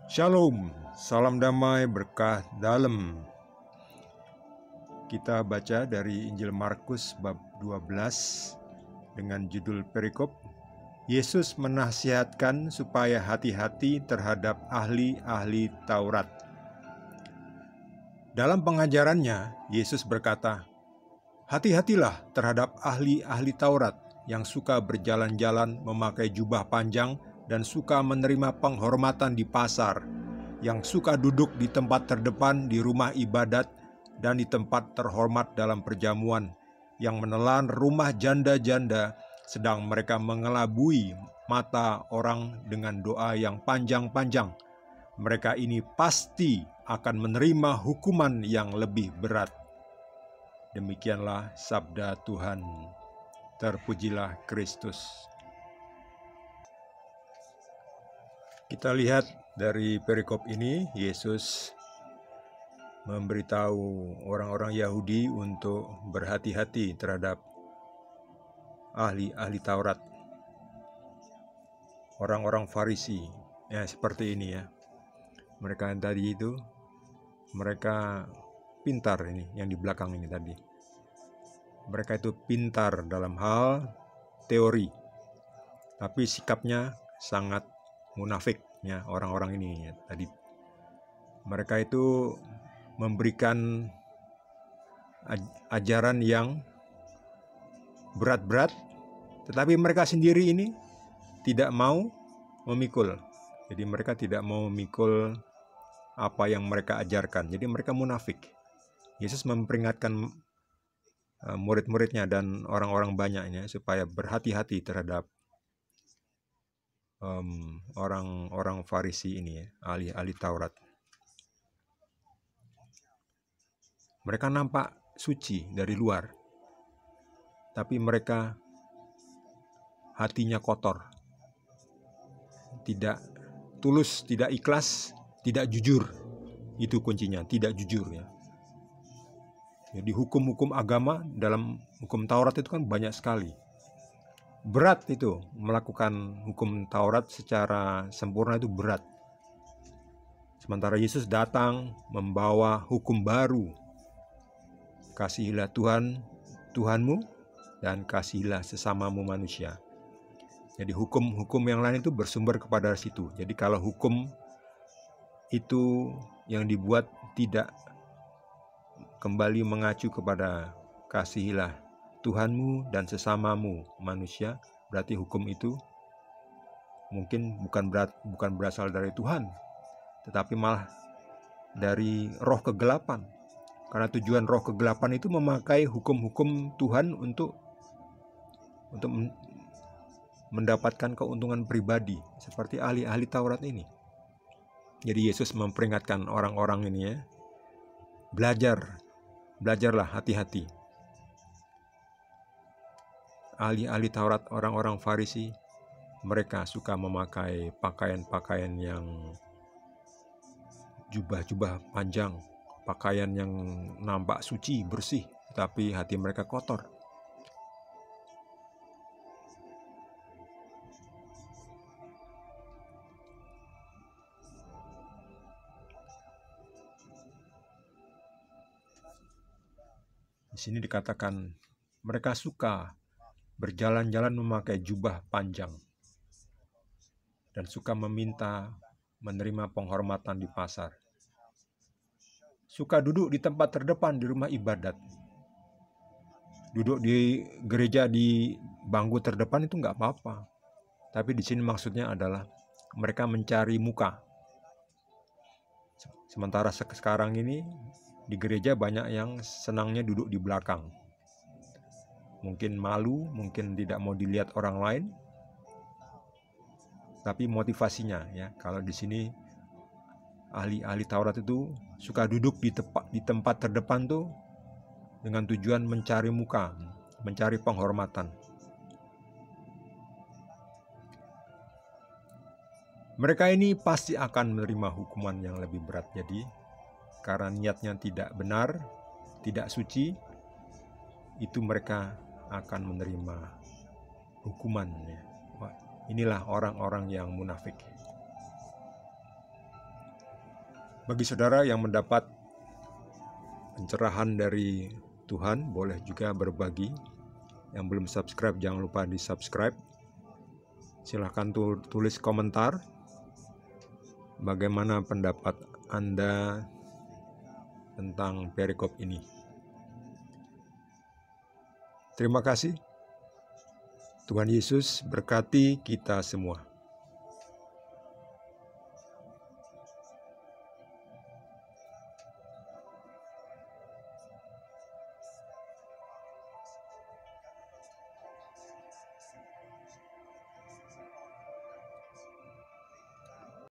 Shalom, salam damai berkah dalam. Kita baca dari Injil Markus bab 12 dengan judul perikop, Yesus menasihatkan supaya hati-hati terhadap ahli-ahli Taurat. Dalam pengajarannya, Yesus berkata, "Hati-hatilah terhadap ahli-ahli Taurat yang suka berjalan-jalan memakai jubah panjang dan suka menerima penghormatan di pasar, yang suka duduk di tempat terdepan di rumah ibadat dan di tempat terhormat dalam perjamuan, yang menelan rumah janda-janda, sedang mereka mengelabui mata orang dengan doa yang panjang-panjang. Mereka ini pasti akan menerima hukuman yang lebih berat." Demikianlah sabda Tuhan. Terpujilah Kristus. Kita lihat dari perikop ini, Yesus memberitahu orang-orang Yahudi untuk berhati-hati terhadap ahli-ahli Taurat, orang-orang Farisi. Ya, seperti ini ya. Mereka yang tadi itu, mereka pintar ini, yang di belakang ini tadi. Mereka itu pintar dalam hal teori, tapi sikapnya sangat munafik ya, orang-orang ini ya, tadi. Mereka itu memberikan ajaran yang berat-berat, tetapi mereka sendiri ini tidak mau memikul. Jadi mereka tidak mau memikul apa yang mereka ajarkan. Jadi mereka munafik. Yesus memperingatkan murid-muridnya dan orang-orang banyaknya supaya berhati-hati terhadap orang-orang Farisi ini ya, ahli-ahli Taurat. Mereka nampak suci dari luar, tapi mereka hatinya kotor, tidak tulus, tidak ikhlas, tidak jujur. Itu kuncinya, tidak jujur ya. Jadi hukum-hukum agama dalam hukum Taurat itu kan banyak sekali. Berat itu, melakukan hukum Taurat secara sempurna itu berat. Sementara Yesus datang membawa hukum baru. Kasihilah Tuhan, Tuhanmu, dan kasihilah sesamamu manusia. Jadi hukum-hukum yang lain itu bersumber kepada situ. Jadi kalau hukum itu yang dibuat tidak kembali mengacu kepada kasihilah Tuhanmu dan sesamamu manusia, berarti hukum itu mungkin bukan berasal dari Tuhan, tetapi malah dari roh kegelapan. Karena tujuan roh kegelapan itu memakai hukum-hukum Tuhan untuk mendapatkan keuntungan pribadi, seperti ahli-ahli Taurat ini. Jadi Yesus memperingatkan orang-orang ini ya, belajarlah hati-hati. Ahli-ahli Taurat, orang-orang Farisi, mereka suka memakai pakaian-pakaian yang jubah-jubah panjang, pakaian yang nampak suci, bersih, tapi hati mereka kotor. Di sini dikatakan mereka suka berjalan-jalan memakai jubah panjang dan suka menerima penghormatan di pasar. Suka duduk di tempat terdepan di rumah ibadat. Duduk di gereja di bangku terdepan itu nggak apa-apa. Tapi di sini maksudnya adalah mereka mencari muka. Sementara sekarang ini di gereja banyak yang senangnya duduk di belakang. Mungkin malu, mungkin tidak mau dilihat orang lain. Tapi motivasinya ya, kalau di sini ahli-ahli Taurat itu suka duduk di tempat terdepan tuh dengan tujuan mencari muka, mencari penghormatan. Mereka ini pasti akan menerima hukuman yang lebih berat. Jadi karena niatnya tidak benar, tidak suci, itu mereka akan menerima hukuman. Inilah orang-orang yang munafik. Bagi saudara yang mendapat pencerahan dari Tuhan, boleh juga berbagi. Yang belum subscribe, jangan lupa di subscribe. Silahkan tulis komentar bagaimana pendapat Anda tentang perikop ini. Terima kasih. Tuhan Yesus berkati kita semua.